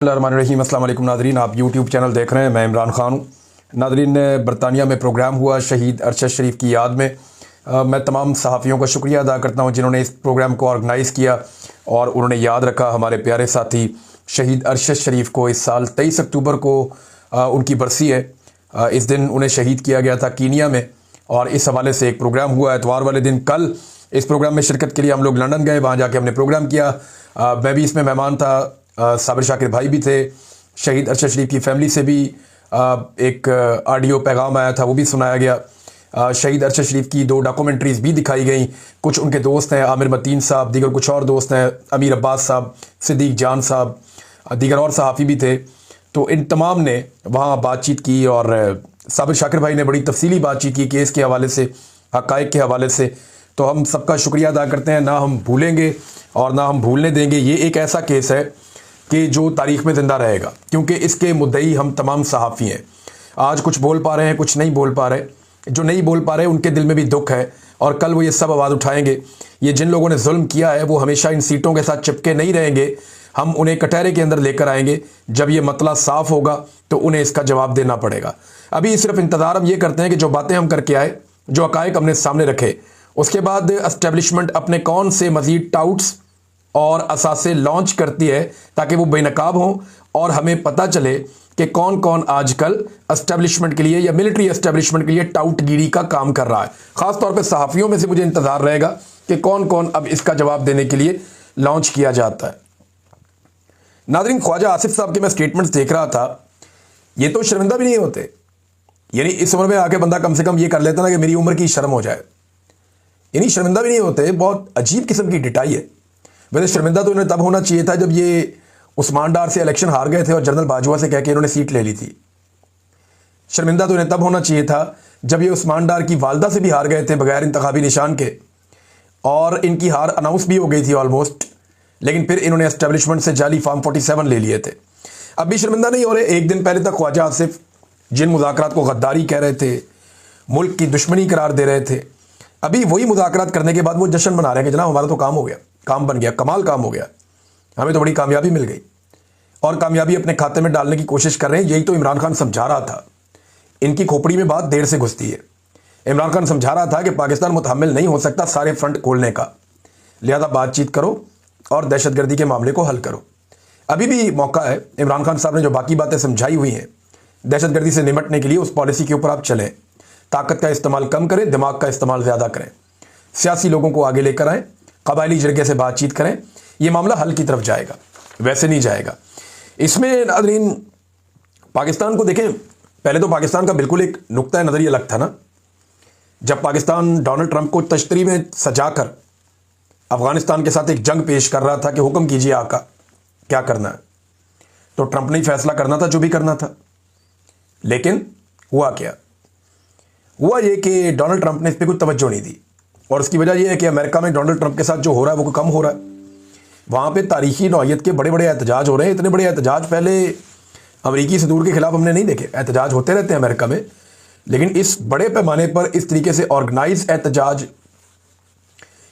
रहीम अस्सलाम वालेकुम नादरीन, आप यूट्यूब चैनल देख रहे हैं। मैं इमरान खान हूँ। नादरीन, बरतानिया में प्रोग्राम हुआ शहीद अरशद शरीफ की याद में। मैं तमाम सहाफ़ियों का शुक्रिया अदा करता हूँ जिन्होंने इस प्रोग्राम को ऑर्गेनाइज़ किया और उन्होंने याद रखा हमारे प्यारे साथी शहीद अरशद शरीफ को। इस साल 23 अक्टूबर को उनकी बरसी है। इस दिन उन्हें शहीद किया गया था कीनिया में, और इस हवाले से एक प्रोग्राम हुआ एतवार वाले दिन। कल इस प्रोग्राम में शिरकत के लिए हम लोग लंदन गए, वहाँ जाके हमने प्रोग्राम किया। मैं भी इसमें मेहमान था, साबिर शाकिर भाई भी थे। शहीद अरशद शरीफ की फैमिली से भी एक ऑडियो पैगाम आया था, वो भी सुनाया गया। शहीद अरशद शरीफ की 2 डॉक्यूमेंट्रीज़ भी दिखाई गई। कुछ उनके दोस्त हैं, आमिर मतीन साहब, दीगर कुछ और दोस्त हैं, अमीर अब्बास साहब, सिद्दीक जान साहब, दीगर और सहाफ़ी भी थे। तो इन तमाम ने वहाँ बातचीत की और साबिर शाकिर भाई ने बड़ी तफसीली बातचीत की केस के हवाले से, हक़ाइक़ के हवाले से। तो हम सबका शुक्रिया अदा करते हैं। ना हम भूलेंगे और ना हम भूलने देंगे। ये एक ऐसा केस है कि जो तारीख़ में ज़िंदा रहेगा, क्योंकि इसके मुद्दई हम तमाम सहाफ़ी हैं। आज कुछ बोल पा रहे हैं, कुछ नहीं बोल पा रहे। जो नहीं बोल पा रहे उनके दिल में भी दुख है, और कल वो ये सब आवाज़ उठाएंगे। ये जिन लोगों ने जुल्म किया है वो हमेशा इन सीटों के साथ चिपके नहीं रहेंगे। हम उन्हें कटहरे के अंदर लेकर आएंगे। जब ये मतला साफ़ होगा तो उन्हें इसका जवाब देना पड़ेगा। अभी सिर्फ इंतज़ार हम ये करते हैं कि जो बातें हम करके आए, जो हक़ाइक़ हमने सामने रखे, उसके बाद एस्टेब्लिशमेंट अपने कौन से मज़ीद टाउट्स और असासे लॉन्च करती है ताकि वो बेनकाब हों और हमें पता चले कि कौन कौन आजकल एस्टेब्लिशमेंट के लिए या मिलिट्री एस्टेब्लिशमेंट के लिए टाउटगिरी का काम कर रहा है। ख़ास तौर पे सहाफ़ियों में से मुझे इंतज़ार रहेगा कि कौन कौन अब इसका जवाब देने के लिए लॉन्च किया जाता है। नाज़रीन, ख्वाजा आसिफ साहब के मैं स्टेटमेंट्स देख रहा था। ये तो शर्मिंदा भी नहीं होते। यानी इस उम्र में आके बंदा कम से कम ये कर लेता ना कि मेरी उम्र की शर्म हो जाए। यानी शर्मिंदा भी नहीं होते। बहुत अजीब किस्म की डिटाई है। वैसे शर्मिंदा तो इन्हें तब होना चाहिए था जब ये उस्मान डार से इलेक्शन हार गए थे और जनरल बाजवा से कह के इन्होंने सीट ले ली थी। शर्मिंदा तो इन्हें तब होना चाहिए था जब ये उस्मान डार की वालदा से भी हार गए थे बगैर इंतखाबी निशान के, और इनकी हार अनाउंस भी हो गई थी ऑलमोस्ट, लेकिन फिर इन्होंने एस्टेब्लिशमेंट से जाली फॉर्म 47 ले लिए थे। अब भी शर्मिंदा नहीं हो रहे। एक दिन पहले तक ख्वाजा आसिफ जिन मुज़ाकरात को गद्दारी कह रहे थे, मुल्क की दुश्मनी करार दे रहे थे, अभी वही मुज़ाकरात करने के बाद वो जश्न मना रहे हैं कि जनाब हमारा तो काम हो गया, काम बन गया, कमाल काम हो गया, हमें तो बड़ी कामयाबी मिल गई, और कामयाबी अपने खाते में डालने की कोशिश कर रहे हैं। यही तो इमरान खान समझा रहा था। इनकी खोपड़ी में बात देर से घुसती है। इमरान खान समझा रहा था कि पाकिस्तान मुतहम्मिल नहीं हो सकता सारे फ्रंट खोलने का, लिहाजा बातचीत करो और दहशतगर्दी के मामले को हल करो। अभी भी मौका है। इमरान खान साहब ने जो बाकी बातें समझाई हुई हैं दहशतगर्दी से निपटने के लिए, उस पॉलिसी के ऊपर आप चलें। ताकत का इस्तेमाल कम करें, दिमाग का इस्तेमाल ज़्यादा करें, सियासी लोगों को आगे लेकर आएँ, कबायली जरिए से बातचीत करें। ये मामला हल की तरफ जाएगा, वैसे नहीं जाएगा। इसमें नाज़रीन पाकिस्तान को देखें। पहले तो पाकिस्तान का बिल्कुल एक नुक्ता नज़री अलग था ना। जब पाकिस्तान डोनाल्ड ट्रंप को तश्तरी में सजाकर अफ़गानिस्तान के साथ एक जंग पेश कर रहा था कि हुक्म कीजिए आका, क्या करना है, तो ट्रंप ने ही फैसला करना था जो भी करना था। लेकिन हुआ क्या? हुआ ये कि डोनाल्ड ट्रंप ने इस पर कोई तवज्जो नहीं दी, और उसकी वजह यह है कि अमेरिका में डोनाल्ड ट्रंप के साथ जो हो रहा है वो कम हो रहा है। वहाँ पे तारीखी नौइयत के बड़े बड़े एहतजाज हो रहे हैं। इतने बड़े एहतजाज पहले अमरीकी सदूर के ख़िलाफ़ हमने नहीं देखे। एहतजाज होते रहते हैं अमेरिका में, लेकिन इस बड़े पैमाने पर इस तरीके से ऑर्गेनाइज एहतजाज,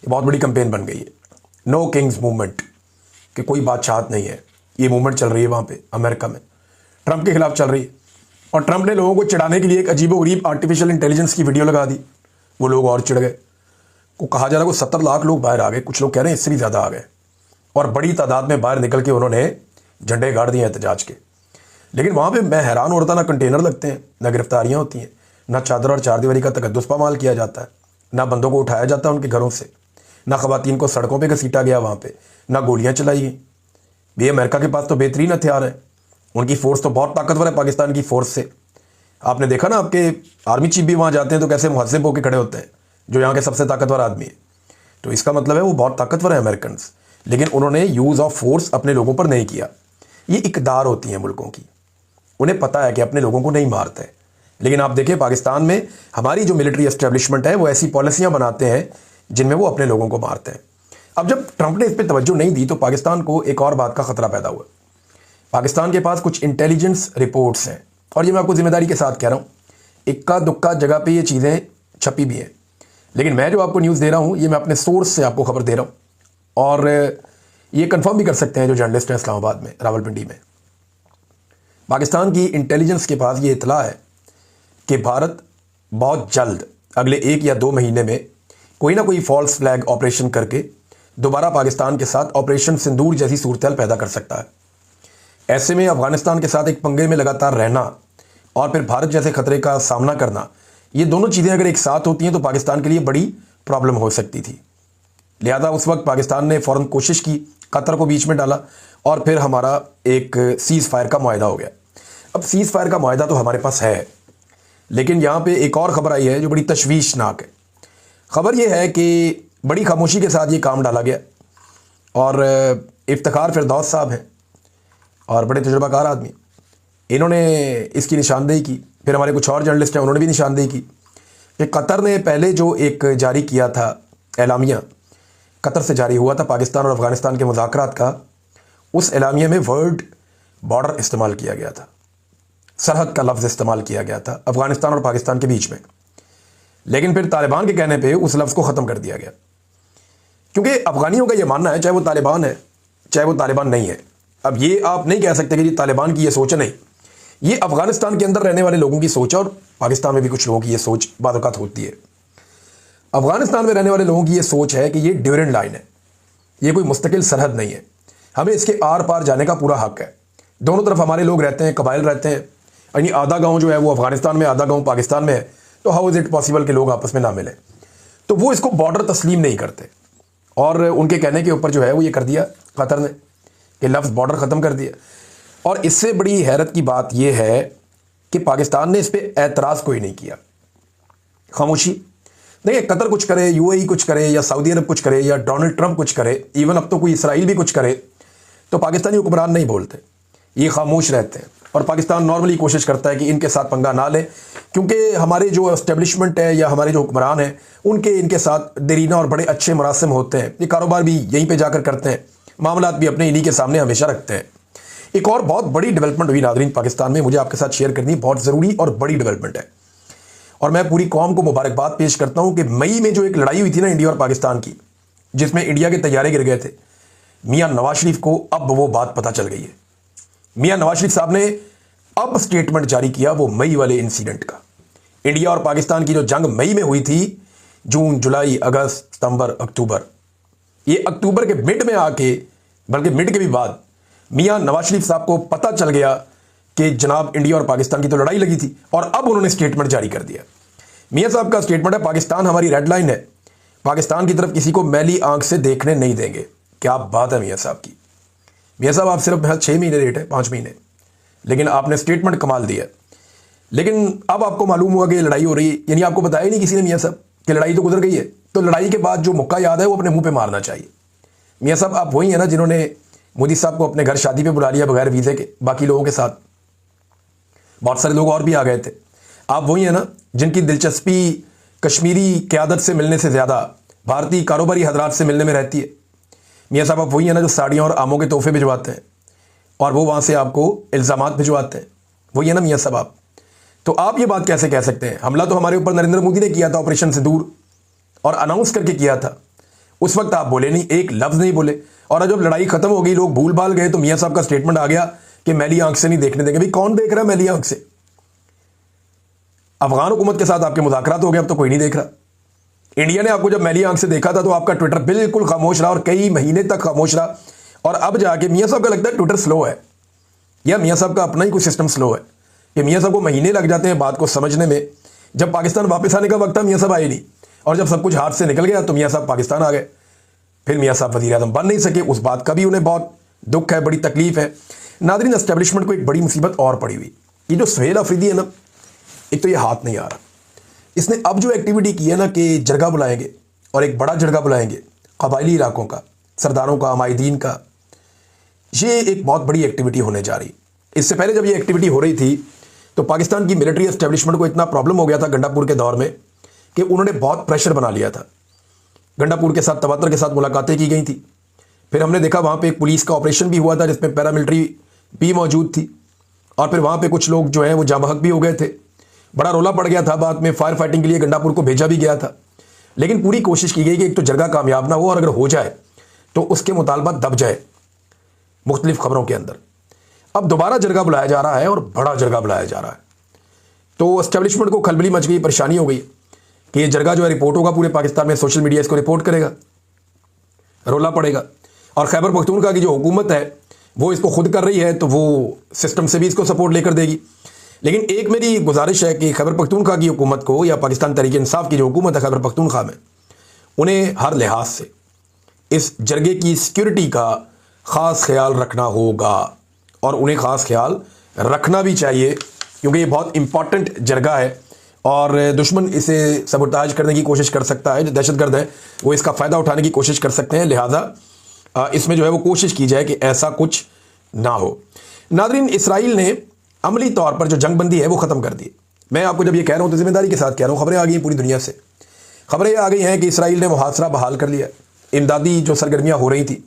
बहुत बड़ी कंपेन बन गई है। नो किंग्स मूवमेंट, कि कोई बादशाहत नहीं है, ये मूवमेंट चल रही है वहाँ पर अमेरिका में, ट्रंप के ख़िलाफ़ चल रही है। और ट्रंप ने लोगों को चिढ़ाने के लिए एक अजीबोगरीब आर्टिफिशियल इंटेलिजेंस की वीडियो लगा दी। वो लोग और चिढ़ गए। को कहा जा रहा है कि 70 लाख लोग बाहर आ गए, कुछ लोग कह रहे हैं इससे भी ज़्यादा आ गए, और बड़ी तादाद में बाहर निकल के उन्होंने झंडे गाड़ दिए एहतजाज के। लेकिन वहाँ पे मैं हैरान हो रहा था, ना कंटेनर लगते हैं, ना गिरफ्तारियाँ होती हैं, ना चादर और चारदीवारी का तकद्दुस पामाल किया जाता है, ना बंदों को उठाया जाता है उनके घरों से, ना ख़वातीन को सड़कों पर घसीटा गया वहाँ पर, ना गोलियाँ चलाई गई। ये अमेरिका के पास तो बेहतरीन हथियार है, उनकी फ़ोर्स तो बहुत ताकतवर है पाकिस्तान की फ़ोर्स से। आपने देखा ना, आपके आर्मी चीफ भी वहाँ जाते हैं तो कैसे मुहज़्ज़ब होकर खड़े होते हैं, जो यहाँ के सबसे ताकतवर आदमी है। तो इसका मतलब है वो बहुत ताकतवर है अमेरिकन्स, लेकिन उन्होंने यूज़ ऑफ फोर्स अपने लोगों पर नहीं किया। ये इक़दार होती हैं मुल्कों की, उन्हें पता है कि अपने लोगों को नहीं मारते हैं। लेकिन आप देखें पाकिस्तान में हमारी जो मिलिट्री एस्टेब्लिशमेंट है वो ऐसी पॉलिसियाँ बनाते हैं जिनमें वो अपने लोगों को मारते हैं। अब जब ट्रंप ने इस पर तवज्जो नहीं दी तो पाकिस्तान को एक और बात का ख़तरा पैदा हुआ। पाकिस्तान के पास कुछ इंटेलिजेंस रिपोर्ट्स हैं, और ये मैं आपको ज़िम्मेदारी के साथ कह रहा हूँ, इक्का दुक्का जगह पे ये चीज़ें छपी भी हैं, लेकिन मैं जो आपको न्यूज़ दे रहा हूँ ये मैं अपने सोर्स से आपको खबर दे रहा हूँ, और ये कंफर्म भी कर सकते हैं जो जर्नलिस्ट हैं इस्लामाबाद में, रावलपिंडी में। पाकिस्तान की इंटेलिजेंस के पास ये इतला है कि भारत बहुत जल्द अगले 1 या 2 महीने में कोई ना कोई फॉल्स फ्लैग ऑपरेशन करके दोबारा पाकिस्तान के साथ ऑपरेशन सिंदूर जैसी सूरत पैदा कर सकता है। ऐसे में अफगानिस्तान के साथ एक पंगे में लगातार रहना और फिर भारत जैसे खतरे का सामना करना, ये दोनों चीज़ें अगर एक साथ होती हैं तो पाकिस्तान के लिए बड़ी प्रॉब्लम हो सकती थी। लिहाजा उस वक्त पाकिस्तान ने फ़ौरन कोशिश की, कतर को बीच में डाला और फिर हमारा एक सीज़ फायर का मुआहदा हो गया। अब सीज़ फायर का मुआहदा तो हमारे पास है, लेकिन यहाँ पे एक और ख़बर आई है जो बड़ी तशवीशनाक है। ख़बर यह है कि बड़ी खामोशी के साथ ये काम डाला गया और इफ्तिखार फिरदौस साहब हैं और बड़े तजुर्बाकार आदमी, इन्होंने इसकी निशानदेही की। फिर हमारे कुछ और जर्नलिस्ट हैं, उन्होंने भी निशानदेही की कि कतर ने पहले जो एक जारी किया था एलामिया, कतर से जारी हुआ था पाकिस्तान और अफ़गानिस्तान के मुज़ाकरात का, उस एलामिया में वर्ड बॉर्डर इस्तेमाल किया गया था, सरहद का लफ्ज़ इस्तेमाल किया गया था अफ़गानिस्तान और पाकिस्तान के बीच में। लेकिन फिर तालिबान के कहने पे उस लफ्ज़ को ख़त्म कर दिया गया, क्योंकि अफ़गानियों का ये मानना है, चाहे वो तालिबान है चाहे वो तालिबान नहीं है। अब ये आप नहीं कह सकते कि ये तालिबान की ये सोच है, नहीं, ये अफ़गानिस्तान के अंदर रहने वाले लोगों की सोच है और पाकिस्तान में भी कुछ लोगों की ये सोच बाज़-औक़ात होती है। अफ़गानिस्तान में रहने वाले लोगों की ये सोच है कि ये ड्यूरेंट लाइन है, ये कोई मुस्तकिल सरहद नहीं है, हमें इसके आर पार जाने का पूरा हक़ है। दोनों तरफ हमारे लोग रहते हैं, कबाइल रहते हैं, यानी आधा गाँव जो है वो अफ़गानिस्तान में, आधा गाँव पाकिस्तान में है, तो हाउ इज़ इट पॉसिबल कि लोग आपस में ना मिलें। तो वो इसको बॉर्डर तस्लीम नहीं करते और उनके कहने के ऊपर जो है वो ये कर दिया कतर ने कि लफ्ज़ बॉर्डर ख़त्म कर दिया। और इससे बड़ी हैरत की बात यह है कि पाकिस्तान ने इस पर एतराज़ कोई नहीं किया, खामोशी। देखिए, कतर कुछ करे, यूएई कुछ करे या सऊदी अरब कुछ करे या डोनाल्ड ट्रंप कुछ करे, इवन अब तो कोई इसराइल भी कुछ करे, तो पाकिस्तानी हुक्मरान नहीं बोलते, ये खामोश रहते हैं। और पाकिस्तान नॉर्मली कोशिश करता है कि इनके साथ पंगा ना ले, क्योंकि हमारे जो एस्टेब्लिशमेंट है या हमारे जो हुक्मरान हैं उनके इनके साथ देरीना और बड़े अच्छे मरासिम होते हैं। ये कारोबार भी यहीं पे जाकर करते हैं, मामलात भी अपने इन्हीं के सामने हमेशा रखते हैं। एक और बहुत बड़ी डेवलपमेंट हुई नाज़रीन पाकिस्तान में, मुझे आपके साथ शेयर करनी है, बहुत ज़रूरी और बड़ी डेवलपमेंट है और मैं पूरी कौम को मुबारकबाद पेश करता हूँ कि मई में जो एक लड़ाई हुई थी ना इंडिया और पाकिस्तान की, जिसमें इंडिया के तैयारे गिर गए थे, मियाँ नवाज शरीफ को अब वो बात पता चल गई है। मियाँ नवाज शरीफ साहब ने अब स्टेटमेंट जारी किया वो मई वाले इंसिडेंट का। इंडिया और पाकिस्तान की जो जंग मई में हुई थी, जून, जुलाई, अगस्त, सितंबर, अक्टूबर, ये अक्टूबर के मिड में आके, बल्कि मिड के भी बाद, मियाँ नवाज शरीफ साहब को पता चल गया कि जनाब इंडिया और पाकिस्तान की तो लड़ाई लगी थी और अब उन्होंने स्टेटमेंट जारी कर दिया। मियाँ साहब का स्टेटमेंट है, पाकिस्तान हमारी रेड लाइन है, पाकिस्तान की तरफ किसी को मैली आंख से देखने नहीं देंगे। क्या बात है मियाँ साहब की। मियाँ साहब आप सिर्फ 6 महीने लेट है, 5 महीने, लेकिन आपने स्टेटमेंट कमाल दिया। लेकिन अब आपको मालूम हुआ कि लड़ाई हो रही है, यानी आपको बताया ही नहीं किसी ने मियाँ साहब कि लड़ाई तो गुजर गई है, तो लड़ाई के बाद जो मुक्का याद है वो अपने मुंह पे मारना चाहिए। मियाँ साहब आप वही है ना जिन्होंने मोदी साहब को अपने घर शादी पे बुला लिया बगैर वीज़े के, बाकी लोगों के साथ बहुत सारे लोग और भी आ गए थे। आप वही है ना जिनकी दिलचस्पी कश्मीरी क़यादत से मिलने से ज़्यादा भारतीय कारोबारी हजरात से मिलने में रहती है। मियाँ साहब आप वही है ना जो साड़ियाँ और आमों के तोहफे भिजवाते हैं और वो वहाँ से आपको इल्ज़ामात भिजवाते हैं, वही है ना मियाँ साहब आप। तो आप ये बात कैसे कह सकते हैं? हमला तो हमारे ऊपर नरेंद्र मोदी ने किया था ऑपरेशन सिंदूर, और अनाउंस करके किया था। उस वक्त आप बोले नहीं, एक लफ्ज़ नहीं बोले, और जब लड़ाई खत्म हो गई, लोग भूल भाल गए, तो मियाँ साहब का स्टेटमेंट आ गया कि मैली आंख से नहीं देखने देंगे। भाई कौन देख रहा है मैली आंख से? अफगान हुकूमत के साथ आपके मुज़ाकरात हो गए, अब तो कोई नहीं देख रहा। इंडिया ने आपको जब मैली आंख से देखा था तो आपका ट्विटर बिल्कुल खामोश रहा और कई महीने तक खामोश रहा, और अब जाके मियाँ साहब का लगता है ट्विटर स्लो है, या मियाँ साहब का अपना ही कोई सिस्टम स्लो है कि मियाँ साहब को महीने लग जाते हैं बात को समझने में। जब पाकिस्तान वापस आने का वक्त था मियाँ साहब आए नहीं, और जब सब कुछ हाथ से निकल गया तो मियाँ साहब पाकिस्तान आ गए। फिर मियाँ साहब वज़ीर आज़म बन नहीं सके, उस बात का भी उन्हें बहुत दुख है, बड़ी तकलीफ है। नादरीन, एस्टेब्लिशमेंट को एक बड़ी मुसीबत और पड़ी हुई, ये जो सुहेल अफरीदी है ना, एक तो ये हाथ नहीं आ रहा, इसने अब जो एक्टिविटी की है ना कि जरगा बुलाएंगे और एक बड़ा जरगा बुलाएंगे कबायली इलाकों का, सरदारों का, माहिदीन का, ये एक बहुत बड़ी एक्टिविटी होने जा रही। इससे पहले जब ये एक्टिविटी हो रही थी तो पाकिस्तान की मिलिट्री एस्टेब्लिशमेंट को इतना प्रॉब्लम हो गया था गंडापुर के दौर में कि उन्होंने बहुत प्रेशर बना लिया था। गंडापुर के साथ, तवातर के साथ मुलाकातें की गई थी। फिर हमने देखा वहाँ पे एक पुलिस का ऑपरेशन भी हुआ था जिसमें पैरामिलिट्री भी मौजूद थी, और फिर वहाँ पे कुछ लोग जो हैं वो जाँ बहक भी हो गए थे। बड़ा रोला पड़ गया था, बाद में फायर फाइटिंग के लिए गंडापुर को भेजा भी गया था। लेकिन पूरी कोशिश की गई कि एक तो जरगा कामयाब ना हो, और अगर हो जाए तो उसके मुतालबा दब जाए मुख्तलिफ खबरों के अंदर। अब दोबारा जरगा बुलाया जा रहा है और बड़ा जरगा बुलाया जा रहा है। तो एस्टेब्लिशमेंट को खलबली मच गई, परेशानी हो गई कि ये जरगा जो है रिपोर्ट होगा पूरे पाकिस्तान में, सोशल मीडिया इसको रिपोर्ट करेगा, रोला पड़ेगा। और खैबर पख्तूनख्वा की जो हुकूमत है वो इसको खुद कर रही है, तो वो सिस्टम से भी इसको सपोर्ट लेकर देगी। लेकिन एक मेरी गुजारिश है कि खैबर पख्तूनख्वा की हुकूमत को या पाकिस्तान तहरीक इंसाफ की जो हुकूमत है खैबर पख्तूनख्वा में, उन्हें हर लिहाज से इस जरगे की सिक्योरिटी का ख़ास ख्याल रखना होगा और उन्हें ख़ास ख्याल रखना भी चाहिए, क्योंकि ये बहुत इंपॉर्टेंट जरगा है और दुश्मन इसे सबोटाज करने की कोशिश कर सकता है। जो दहशतगर्द है वो इसका फ़ायदा उठाने की कोशिश कर सकते हैं, लिहाजा इसमें जो है वो कोशिश की जाए कि ऐसा कुछ ना हो। नादरीन, इसराइल ने अमली तौर पर जो जंगबंदी है वो ख़त्म कर दी। मैं आपको जब ये कह रहा हूँ तो जिम्मेदारी के साथ कह रहा हूँ। खबरें आ गई हैं पूरी दुनिया से, खबरें आ गई हैं कि इसराइल ने मुहासरा बहाल कर लिया। इमदादी जो सरगर्मियाँ हो रही थी,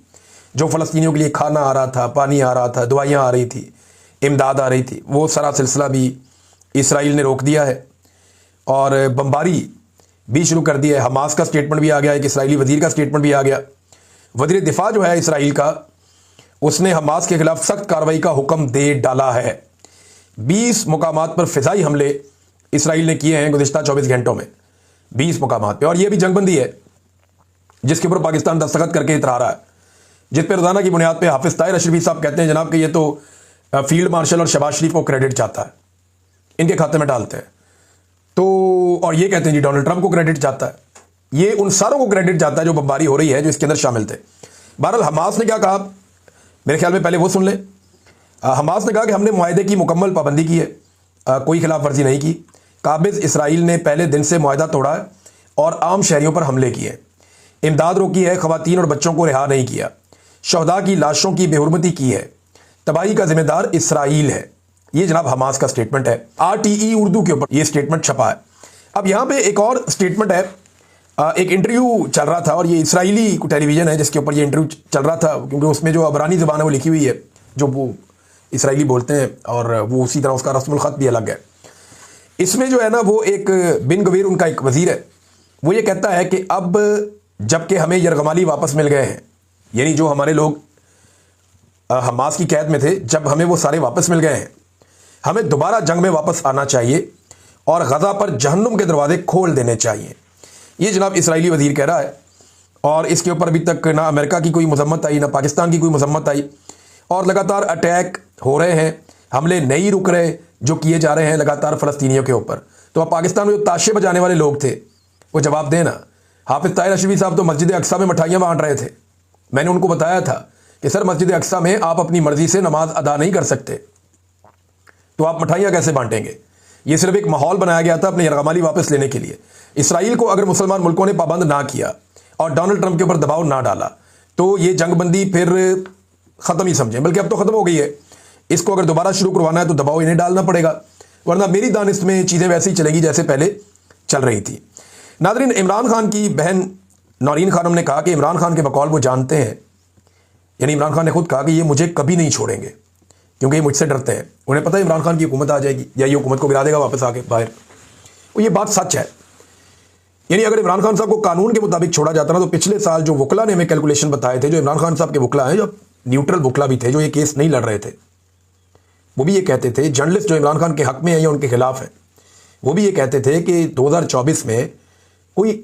जो फ़लस्तीनियों के लिए खाना आ रहा था, पानी आ रहा था, दवाइयाँ आ रही थी, इमदाद आ रही थी, वो सारा सिलसिला भी इसराइल ने रोक दिया है और बमबारी भी शुरू कर दी है। हमास का स्टेटमेंट भी आ गया, एक इसराइली वजीर का स्टेटमेंट भी आ गया। वज़ीर दिफा जो है इसराइल का, उसने हमास के खिलाफ सख्त कार्रवाई का हुक्म दे डाला है। 20 मुकामात पर फ़िज़ाई हमले इसराइल ने किए हैं गुज़िश्ता 24 घंटों में, 20 मुकामात पर। और यह भी जंगबंदी है जिसके ऊपर पाकिस्तान दस्तखत करके इतरा रहा है, जिस पर रोज़ाना की बुनियाद पर हाफिज़ ताहिर अशरफी साहब कहते हैं जनाब कि ये तो फील्ड मार्शल और शहबाज शरीफ को क्रेडिट चाहता है, इनके खाते में डालते हैं। तो और ये कहते हैं जी डोनाल्ड ट्रंप को क्रेडिट चाहता है। ये उन सारों को क्रेडिट चाहता है जो बमबारी हो रही है, जो इसके अंदर शामिल थे। बहरहाल हमास ने क्या कहा, मेरे ख्याल में पहले वो सुन ले। हमास ने कहा कि हमने मुआहदे की मुकम्मल पाबंदी की है, कोई खिलाफ वर्जी नहीं की। काबिज इसराइल ने पहले दिन से मुआहदा तोड़ा है और आम शहरियों पर हमले किए, इमदाद रोकी है, खवातीन और बच्चों को रिहा नहीं किया, शहदा की लाशों की बेहुरमती की है, तबाही का जिम्मेदार इसराइल है। ये जनाब हमास का स्टेटमेंट है। RTE उर्दू के ऊपर ये स्टेटमेंट छपा है। अब यहाँ पे एक और स्टेटमेंट है, एक इंटरव्यू चल रहा था और ये इसराइली टेलीविज़न है जिसके ऊपर ये इंटरव्यू चल रहा था, क्योंकि उसमें जो अबरानी ज़बान है वो लिखी हुई है, जो वो इसराइली बोलते हैं, और वो उसी तरह उसका रस्मुल ख़त भी अलग है। इसमें जो है ना वो एक बिन गवीर उनका एक वज़ीर है, वो ये कहता है कि अब जबकि हमें यरगमाली वापस मिल गए हैं, यानी जो हमारे लोग हमास की कैद में थे, जब हमें वो सारे वापस मिल गए हैं, हमें दोबारा जंग में वापस आना चाहिए और गज़ा पर जहन्नुम के दरवाजे खोल देने चाहिए। ये जनाब इसराइली वज़ीर कह रहा है। और इसके ऊपर अभी तक ना अमेरिका की कोई मजम्मत आई, ना पाकिस्तान की कोई मजम्मत आई, और लगातार अटैक हो रहे हैं, हमले नहीं रुक रहे जो किए जा रहे हैं लगातार फ़लस्तीनियों के ऊपर। तो अब पाकिस्तान में जो ताशे बजाने वाले लोग थे वो जवाब देना। हाफिज़ ताहिर अशरफी साहब तो मस्जिद अक्सा में मिठाइयाँ बांट रहे थे। मैंने उनको बताया था कि सर मस्जिद अक्सा में आप अपनी मर्ज़ी से नमाज अदा नहीं कर सकते, तो आप मिठाइयाँ कैसे बांटेंगे? ये सिर्फ एक माहौल बनाया गया था अपनी यरगमाली वापस लेने के लिए। इसराइल को अगर मुसलमान मुल्कों ने पाबंद ना किया और डोनाल्ड ट्रंप के ऊपर दबाव ना डाला तो ये जंगबंदी फिर ख़त्म ही समझें, बल्कि अब तो ख़त्म हो गई है। इसको अगर दोबारा शुरू करवाना है तो दबाव इन्हें डालना पड़ेगा, वरना मेरी दानिश में चीज़ें वैसे ही चलेगी जैसे पहले चल रही थी। नादरीन, इमरान खान की बहन नौरीन खानम ने कहा कि इमरान खान के बकौल वो जानते हैं, यानी इमरान खान ने खुद कहा कि ये मुझे कभी नहीं छोड़ेंगे क्योंकि ये मुझसे डरते हैं। उन्हें पता है इमरान खान की हुकूमत आ जाएगी या ये हुकूमत को गिरा देगा वापस आके बाहर। और ये बात सच है। यानी अगर इमरान खान साहब को कानून के मुताबिक छोड़ा जाता ना, तो पिछले साल जो वकला ने हमें कैलकुलेशन बताए थे, जो इमरान खान साहब के वकला हैं, जो न्यूट्रल वकला भी थे, जो ये केस नहीं लड़ रहे थे, वो भी ये कहते थे, जर्नलिस्ट जो इमरान खान के हक में है या उनके खिलाफ है, वो भी ये कहते थे कि 2024 में कोई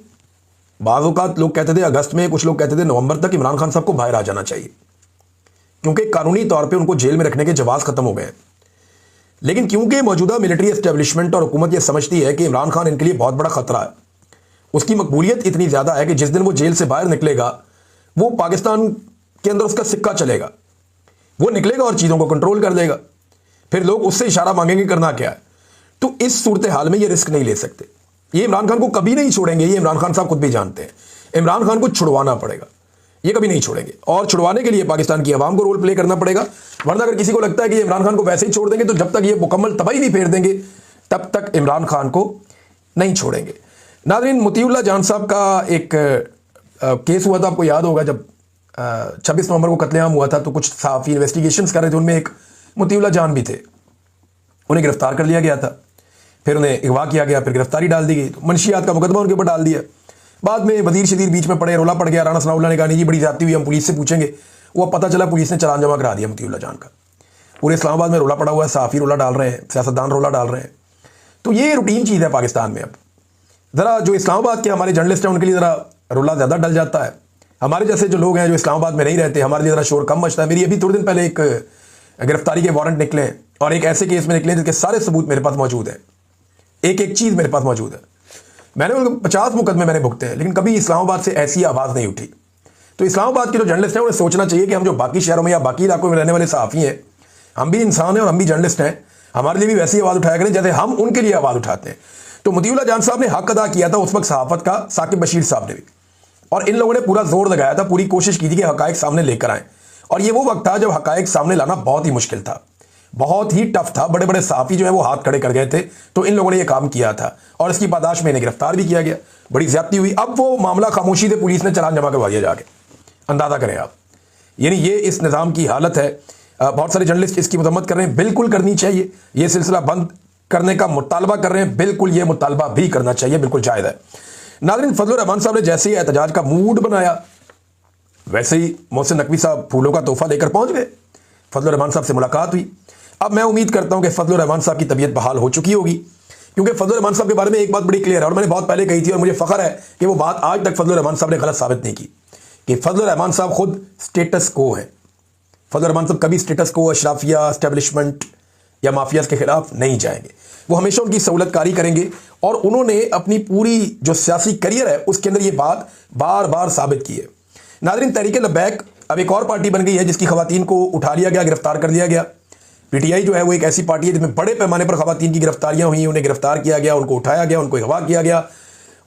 बाज़ लोग कहते थे अगस्त में, कुछ लोग कहते थे नवंबर तक इमरान खान साहब को बाहर आ जाना चाहिए, क्योंकि कानूनी तौर पे उनको जेल में रखने के जवाब खत्म हो गए। लेकिन क्योंकि मौजूदा मिलिट्री एस्टेब्लिशमेंट और हुकूमत ये समझती है कि इमरान खान इनके लिए बहुत बड़ा खतरा है, उसकी मकबूलियत इतनी ज़्यादा है कि जिस दिन वो जेल से बाहर निकलेगा वो पाकिस्तान के अंदर उसका सिक्का चलेगा, वो निकलेगा और चीज़ों को कंट्रोल कर देगा, फिर लोग उससे इशारा मांगेंगे करना क्या है। तो इस सूरत हाल में ये रिस्क नहीं ले सकते। ये इमरान खान को कभी नहीं छोड़ेंगे, ये इमरान खान साहब खुद भी जानते हैं। इमरान खान को छुड़वाना पड़ेगा, ये कभी नहीं छोड़ेंगे, और छुड़वाने के लिए पाकिस्तान की आवाम को रोल प्ले करना पड़ेगा। वरना अगर किसी को लगता है कि इमरान खान को वैसे ही छोड़ देंगे, तो जब तक ये मुकम्मल तबाही नहीं फेर देंगे तब तक इमरान खान को नहीं छोड़ेंगे। नाज़रीन, मोतीउल्लाह जान साहब का एक केस हुआ था, आपको याद होगा, जब 26 नवंबर को कत्लेआम हुआ था, तो कुछ सहाफ़ी इन्वेस्टिगेशंस कर रहे थे, उनमें एक मोतीउल्लाह जान भी थे। उन्हें गिरफ्तार कर लिया गया था, फिर उन्हें अगवा किया गया, फिर गिरफ्तारी डाल दी गई, तो मंशियात का मुकदमा उनके ऊपर डाल दिया। बाद में वजीर शदीर बीच में पड़े, रोला पड़ गया, राना सनाउल्लाह ने कहा नहीं जी बड़ी ज़्यादती हुई, हम पुलिस से पूछेंगे। वो अब पता चला पुलिस ने चालान जमा करा दिया मोतीउल्लाह जान का। पूरे इस्लामाबाद में रोला पड़ा हुआ है, सहाफ़ी रोला डाल रहे हैं, सियासतदान रोला डाल रहे हैं। तो ये रूटीन चीज़ है पाकिस्तान में। अब ज़रा जो इस्लामाबाद के हमारे जर्नलिस्ट हैं उनके लिए ज़रा रोला ज़्यादा डल जाता है। हमारे जैसे जो लोग हैं जो इस्लामाबाद में नहीं रहते, हमारे लिए ज़रा शोर कम मचता है। मेरी अभी थोड़े दिन पहले एक गिरफ्तारी के वारंट निकले और एक ऐसे केस में निकले जिसके सारे सबूत मेरे पास मौजूद है, एक एक चीज़ मेरे पास मौजूद है। मैंने उनको 50 मुकदमे मैंने भुगते हैं, लेकिन कभी इस्लामाबाद से ऐसी आवाज़ नहीं उठी। तो इस्लामाबाद के जो जर्नलिस्ट हैं उन्हें सोचना चाहिए कि हम जो बाकी शहरों में या बाकी इलाकों में रहने वाले सहाफ़ी हैं, हम भी इंसान हैं और हम भी जर्नलिस्ट हैं, हमारे लिए भी वैसी आवाज़ उठाया करें जैसे हम उनके लिए आवाज़ उठाते हैं। तो मतीउल्लाह जान साहब ने हक अदा किया था उस वक्त सहाफ़त का, साकिब बशीर साहब ने भी, और इन लोगों ने पूरा जोर लगाया था, पूरी कोशिश की थी कि हकायक सामने लेकर आएँ। और ये वो वक्त था जब हकायक सामने लाना बहुत ही मुश्किल था, बहुत ही टफ था। बड़े बड़े सहाफ़ी जो है वो हाथ खड़े कर गए थे। तो इन लोगों ने ये काम किया था और इसकी पादाश में इन्हें गिरफ्तार भी किया गया। बड़ी ज्यादती हुई। अब वो मामला खामोशी से पुलिस ने चालान जमा करवा दिया जाके। अंदाजा करें आप, यानी ये इस निज़ाम की हालत है। बहुत सारे जर्नलिस्ट इसकी मजम्मत कर रहे हैं, बिल्कुल करनी चाहिए। ये सिलसिला बंद करने का मुतालबा कर रहे हैं, बिल्कुल ये मुतालबा भी करना चाहिए, बिल्कुल जायज़ है। नाज़रीन, फजलुर रहमान साहब ने जैसे ही एहतजाज का मूड बनाया वैसे ही मोहसिन नकवी साहब फूलों का तोहफा लेकर पहुंच गए। फजलुर रहमान साहब से मुलाकात हुई। अब मैं उम्मीद करता हूं कि फजलुर रहमान साहब की तबीयत बहाल हो चुकी होगी, क्योंकि फजलुर रहमान साहब के बारे में एक बात बड़ी क्लियर है और मैंने बहुत पहले कही थी और मुझे फख्र है कि वो बात आज तक फजलुर रहमान साहब ने गलत साबित नहीं की कि फजलुर रहमान साहब खुद स्टेटस को है। फजलुर रहमान साहब कभी स्टेटस को, अशराफिया, एस्टेब्लिशमेंट या माफियाज के खिलाफ नहीं जाएंगे। वो हमेशा उनकी सहूलतकारी करेंगे और उन्होंने अपनी पूरी जो सियासी करियर है उसके अंदर ये बात बार बार साबित की है। नाज़रीन, तहरीक लब्बैक अब एक और पार्टी बन गई है जिसकी खवातीन को उठा लिया गया, गिरफ्तार कर दिया गया। पीटीआई जो है वो एक ऐसी पार्टी है जिसमें बड़े पैमाने पर खवातीन की गिरफ्तारियां हुई, उन्हें गिरफ्तार किया गया, उनको उठाया गया, उनको अगवा किया गया,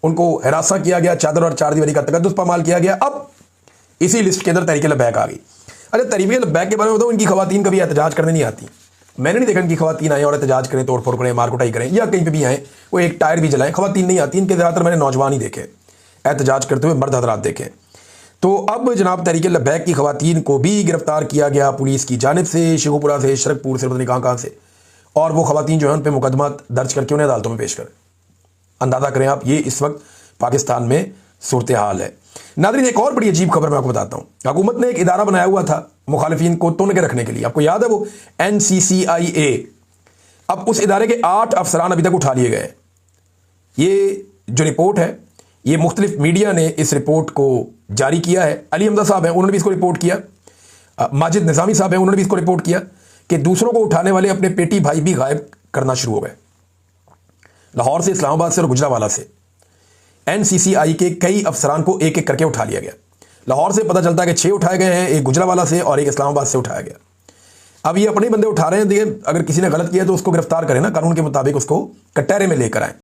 उनको हिरासा किया गया, चादर और चारदीवारी का तकद्दुस पामाल किया गया। अब इसी लिस्ट के अंदर तहरीक लब्बैक आ गई। अच्छा, तहरीक लब्बैक के बारे में बताऊँ, इनकी खवातीन कभी एहतजाज करने नहीं आती। मैंने नहीं देखा इनकी खवातीन आए और एहतजाज करें, तोड़ फोड़ करें, मार कुटाई करें या कहीं पर भी आए वो एक टायर भी जलाएं। खवातीन नहीं आती इनके, ज़्यादातर मैंने नौजवान ही देखे एहतजाज करते हुए, मर्द हजरात देखे। तो अब जनाब तहरीक लब्बैक की खवातीन को भी गिरफ्तार किया गया पुलिस की जानिब से, शेखुपुरा से, शरकपुर से, पता नहीं कहाँ से। और वो खवातीन जो है उन पर मुकदमा दर्ज करके उन्हें अदालतों में पेश करें। अंदाज़ा करें आप, ये इस वक्त पाकिस्तान में सूरत हाल है। नाज़रीन, एक और बड़ी अजीब खबर मैं आपको बताता हूँ। हुकूमत ने एक इदारा बनाया हुआ था मुखालिफिन को तुन के रखने के लिए, आपको याद है वो NCCIA। अब उस इदारे के 8 अफसरान अभी तक उठा लिए गए। ये जो रिपोर्ट है, ये मुख्तलिफ मीडिया ने इस रिपोर्ट को जारी किया है। अली हमजा साहब हैं, उन्होंने भी इसको रिपोर्ट किया। माजिद निज़ामी साहब हैं, उन्होंने भी इसको रिपोर्ट किया कि दूसरों को उठाने वाले अपने पेटी भाई भी गायब करना शुरू हो गए। लाहौर से, इस्लामाबाद से और गुजरावाला से NCCI के कई अफसरान को एक एक करके उठा लिया गया। लाहौर से पता चलता है कि 6 उठाए गए हैं, एक गुजरावाला से और एक इस्लामाबाद से उठाया गया। अब ये अपने बंदे उठा रहे हैं। देखिए, अगर किसी ने गलत किया तो उसको गिरफ्तार करें ना, कानून के मुताबिक उसको कटहरे में लेकर आए।